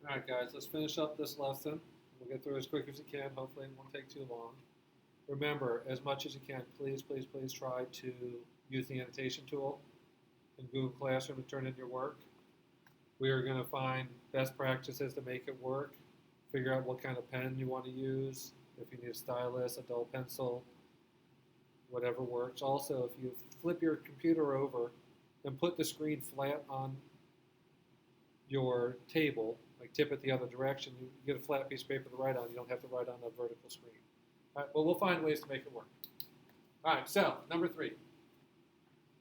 All right, guys, let's finish up this lesson. We'll get through as quick as we can. Hopefully, it won't take too long. Remember, as much as you can, please, please, please try to use the annotation tool in Google Classroom to turn in your work. We are going to find best practices to make it work, figure out what kind of pen you want to use, if you need a stylus, a dull pencil, whatever works. Also, if you flip your computer over and put the screen flat on your table, like tip it the other direction, you get a flat piece of paper to write on. You don't have to write on a vertical screen. All right, well, we'll find ways to make it work. All right, so number 3.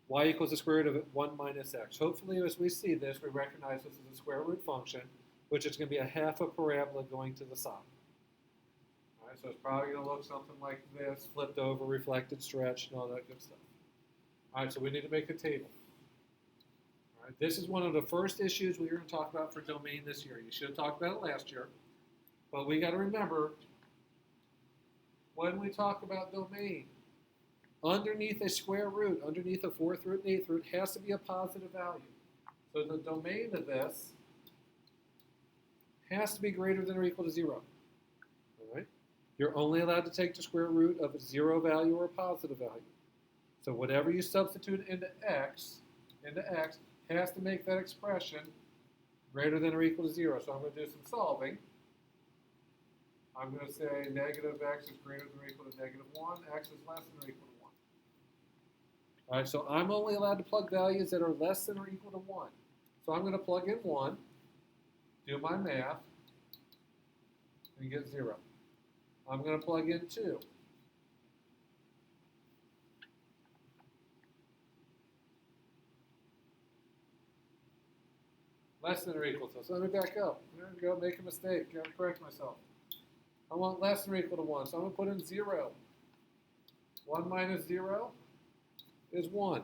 Y equals the square root of 1 minus x. Hopefully, as we see this, we recognize this is a square root function, which is going to be a half a parabola going to the side. All right, so it's probably going to look something like this, flipped over, reflected, stretched, and all that good stuff. All right, so we need to make a table. All right, this is one of the first issues we are going to talk about for domain this year. You should have talked about it last year, but we got to remember when we talk about domain, underneath a square root, underneath a 4th root and 8th root, has to be a positive value. So the domain of this has to be greater than or equal to 0. All right? You're only allowed to take the square root of a 0 value or a positive value. So whatever you substitute into x has to make that expression greater than or equal to 0. So I'm going to do some solving. I'm going to say negative x is greater than or equal to negative 1. X is less than or equal to 1. All right, so I'm only allowed to plug values that are less than or equal to 1. So I'm going to plug in 1, do my math, and get 0. I'm going to plug in 2. Less than or equal to. So let me back up. There we go, make a mistake. Got to correct myself. I want less than or equal to 1, so I'm going to put in 0. 1 minus 0 is 1.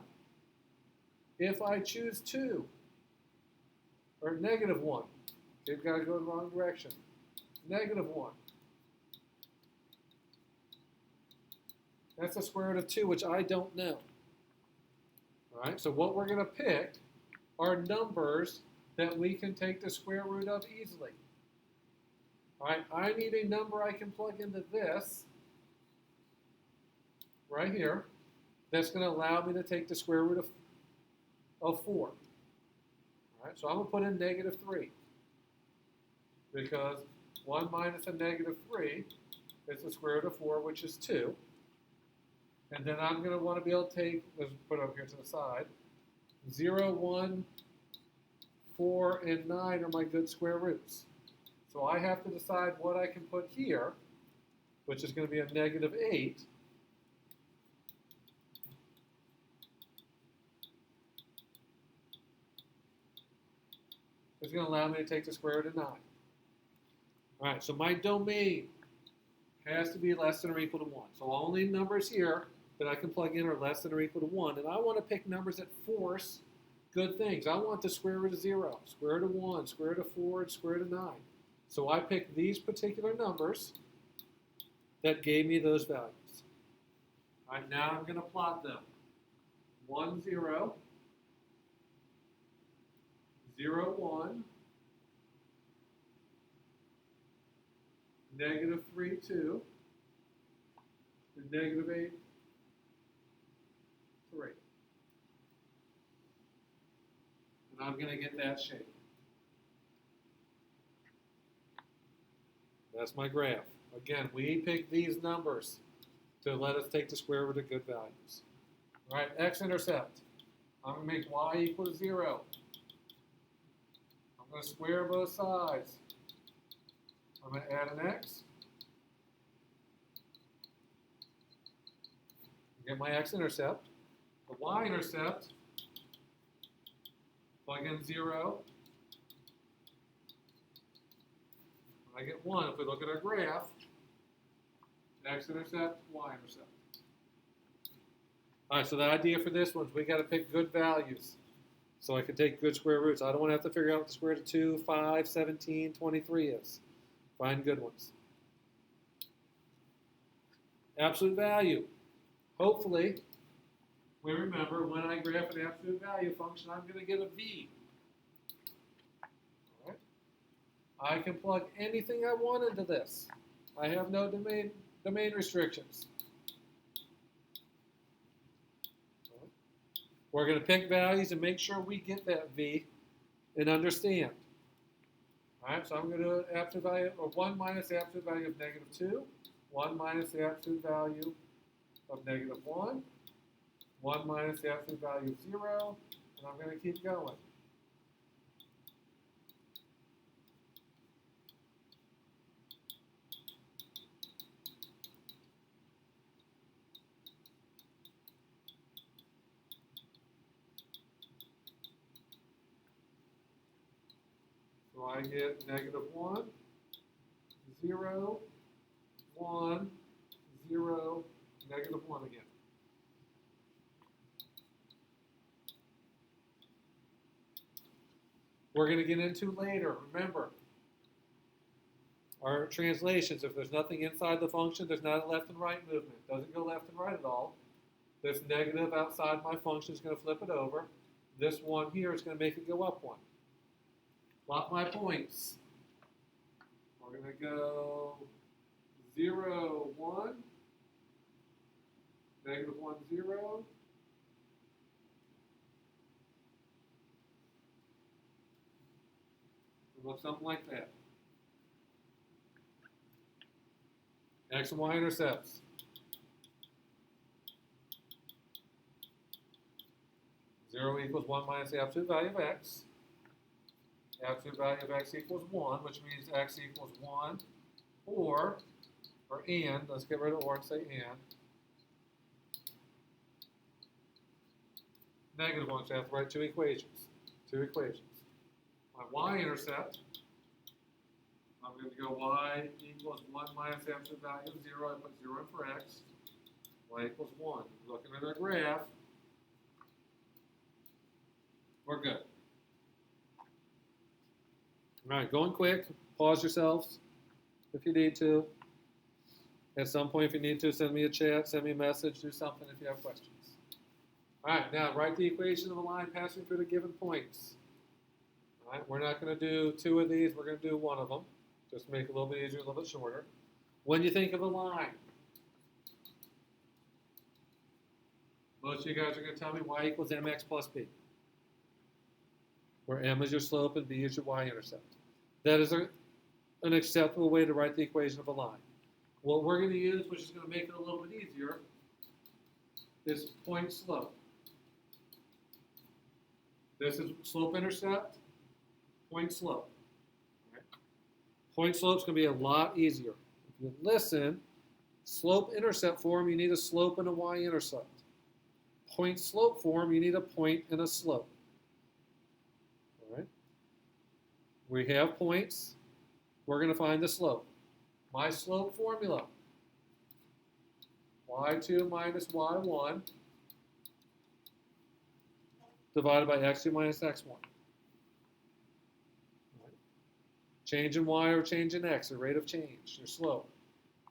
If I choose 2, or negative 1, you've got to go in the wrong direction. Negative 1. That's the square root of 2, which I don't know. All right, so what we're going to pick are numbers that we can take the square root of easily. All right, I need a number I can plug into this right here that's going to allow me to take the square root of 4. All right, so I'm going to put in negative 3 because 1 minus a negative 3 is the square root of 4, which is 2. And then I'm going to want to be able to take, let's put it up here to the side, 0, 1, 4, and 9 are my good square roots. So I have to decide what I can put here, which is going to be a negative 8. It's going to allow me to take the square root of 9. All right, so my domain has to be less than or equal to 1. So only numbers here that I can plug in are less than or equal to 1. And I want to pick numbers that force good things. I want the square root of 0, square root of 1, square root of 4, and square root of 9. So I picked these particular numbers that gave me those values. All right, now I'm going to plot them. 1, 0, 0, 1, negative 3, 2, and negative 8, 3. And I'm going to get that shape. That's my graph. Again, we pick these numbers to let us take the square root of good values. All right, x-intercept. I'm going to make y equal to 0. I'm going to square both sides. I'm going to add an x. Get my x-intercept. The y-intercept, plug in 0. I get 1. If we look at our graph, x-intercept, y-intercept. All right, so the idea for this one is we got to pick good values so I can take good square roots. I don't want to have to figure out what the square root of 2, 5, 17, 23 is. Find good ones. Absolute value. Hopefully, we remember when I graph an absolute value function, I'm going to get a v. All right. I can plug anything I want into this. I have no domain restrictions. We're going to pick values and make sure we get that V and understand. All right, so I'm going to do absolute value of 1 minus the absolute value of negative 2, 1 minus the absolute value of negative 1, 1 minus the absolute value of 0, and I'm going to keep going. So I get negative 1, 0, 1, 0, negative 1 again. We're going to get into later. Remember, our translations, if there's nothing inside the function, there's not a left and right movement. It doesn't go left and right at all. This negative outside my function is going to flip it over. This one here is going to make it go up 1. Plot my points. We're going to go 0, 1, negative 1, 0. It looks something like that. X and Y intercepts. 0 equals 1 minus the absolute value of x. Absolute value of x equals 1, which means x equals 1, or and, let's get rid of or and say and. Negative 1, so I have to write two equations. My y-intercept, I'm going to go y equals 1 minus the absolute value of 0. I put 0 in for x. Y equals 1. Looking at our graph, we're good. All right, going quick. Pause yourselves if you need to. At some point, if you need to, send me a chat, send me a message, do something if you have questions. All right, now write the equation of a line passing through the given points. All right, we're not going to do 2 of these. We're going to do 1 of them, just to make it a little bit easier, a little bit shorter. When you think of a line, most of you guys are going to tell me y equals mx plus b, where m is your slope and b is your y-intercept. That is an acceptable way to write the equation of a line. What we're going to use, which is going to make it a little bit easier, is point slope. This is slope-intercept, point slope. Right. Point slope is going to be a lot easier. If you listen, slope-intercept form, you need a slope and a y-intercept. Point slope form, you need a point and a slope. All right. We have points. We're going to find the slope. My slope formula, y2 minus y1 divided by x2 minus x1. Right. Change in y or change in x, the rate of change, your slope.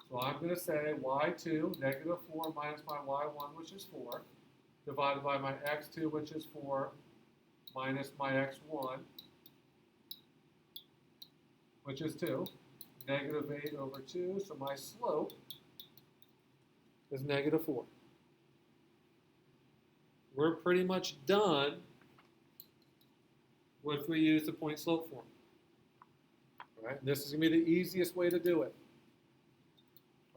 So I'm going to say y2, negative 4 minus my y1, which is 4, divided by my x2, which is 4, minus my x1, which is 2. Negative 8 over 2, so my slope is negative 4. We're pretty much done if we use the point slope form. All right, this is going to be the easiest way to do it.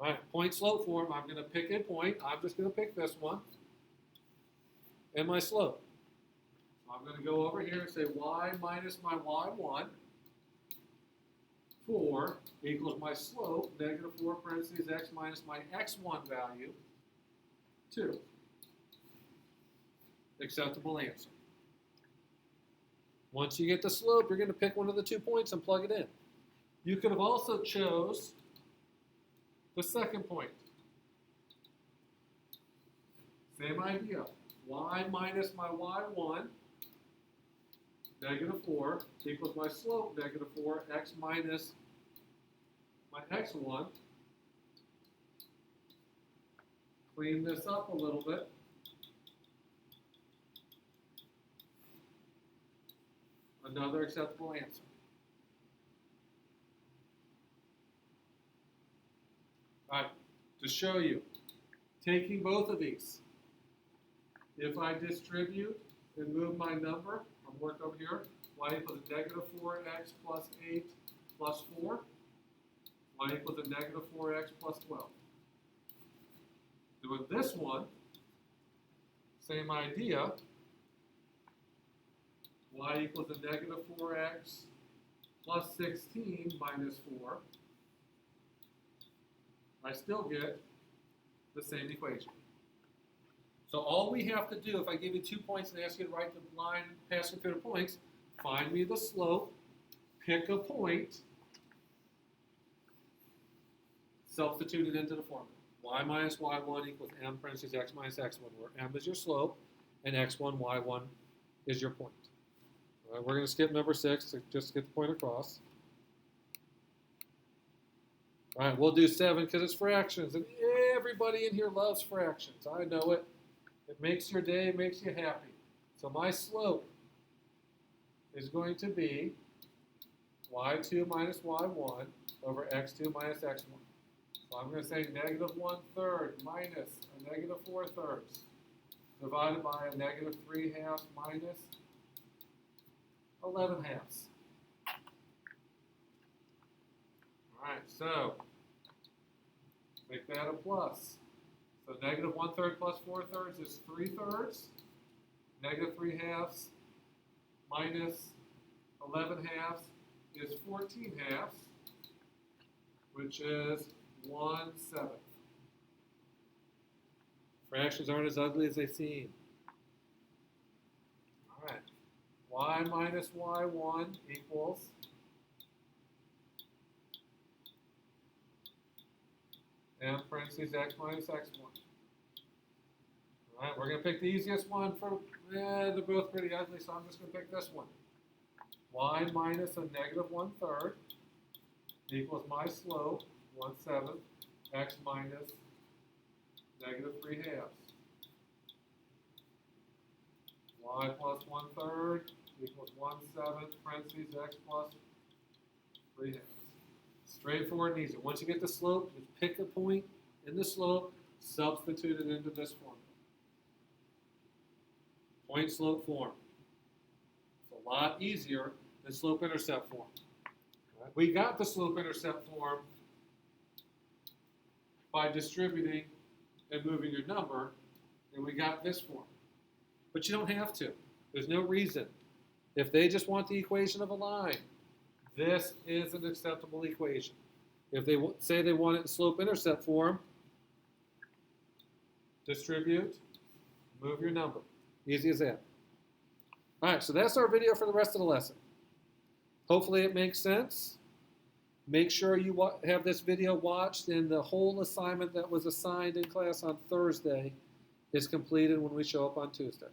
All right, point slope form, I'm going to pick a point. I'm just going to pick this one and my slope. So I'm going to go over here and say y minus my y1, 4 equals my slope, negative 4 parentheses x minus my x1 value, 2. Acceptable answer. Once you get the slope, you're going to pick one of the 2 points and plug it in. You could have also chose the second point. Same idea. Y minus my y1, negative 4, equals my slope, negative 4, x minus my x1. Clean this up a little bit. Another acceptable answer. to show you. Taking both of these, if I distribute and move my number, I'll work over here, y equals a negative 4x plus 8 plus 4, y equals a negative 4x plus 12. Doing this one, same idea, y equals a negative 4x plus 16 minus 4. I still get the same equation. So all we have to do, if I give you 2 points and ask you to write the line passing through the points, find me the slope, pick a point, substitute it into the formula. Y minus y1 equals m parentheses x minus x1, where m is your slope and x1, y1 is your point. All right, we're going to skip number 6 to just get the point across. All right, we'll do 7 because it's fractions, and everybody in here loves fractions. I know it. It makes your day, it makes you happy. So my slope is going to be y2 minus y1 over x2 minus x1. So I'm going to say negative 1/3 minus a negative 4/3 divided by a negative 3/2 minus 11/2. All right, so make that a plus. So negative 1/3 plus 4/3 is 3/3. Negative 3/2 minus 11/2 is 14/2, which is 1/7. Fractions aren't as ugly as they seem. All right. Y minus y1 equals m parentheses x minus x1. All right, we're going to pick the easiest one for, they're both pretty ugly, so I'm just going to pick this one. Y minus a negative 1/3 equals my slope, 1/7, x minus negative 3/2. Y plus 1/3 equals 1/7, parentheses x plus 3/2. Straightforward and easy. Once you get the slope, just pick a point in the slope, substitute it into this formula. Point-slope form. It's a lot easier than slope-intercept form. Right? We got the slope-intercept form by distributing and moving your number, and we got this form. But you don't have to. There's no reason. If they just want the equation of a line, this is an acceptable equation. If they say they want it in slope-intercept form, distribute, move your number. Easy as that. All right, so that's our video for the rest of the lesson. Hopefully it makes sense. Make sure you have this video watched and the whole assignment that was assigned in class on Thursday is completed when we show up on Tuesday.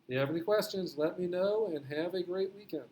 If you have any questions, let me know and have a great weekend.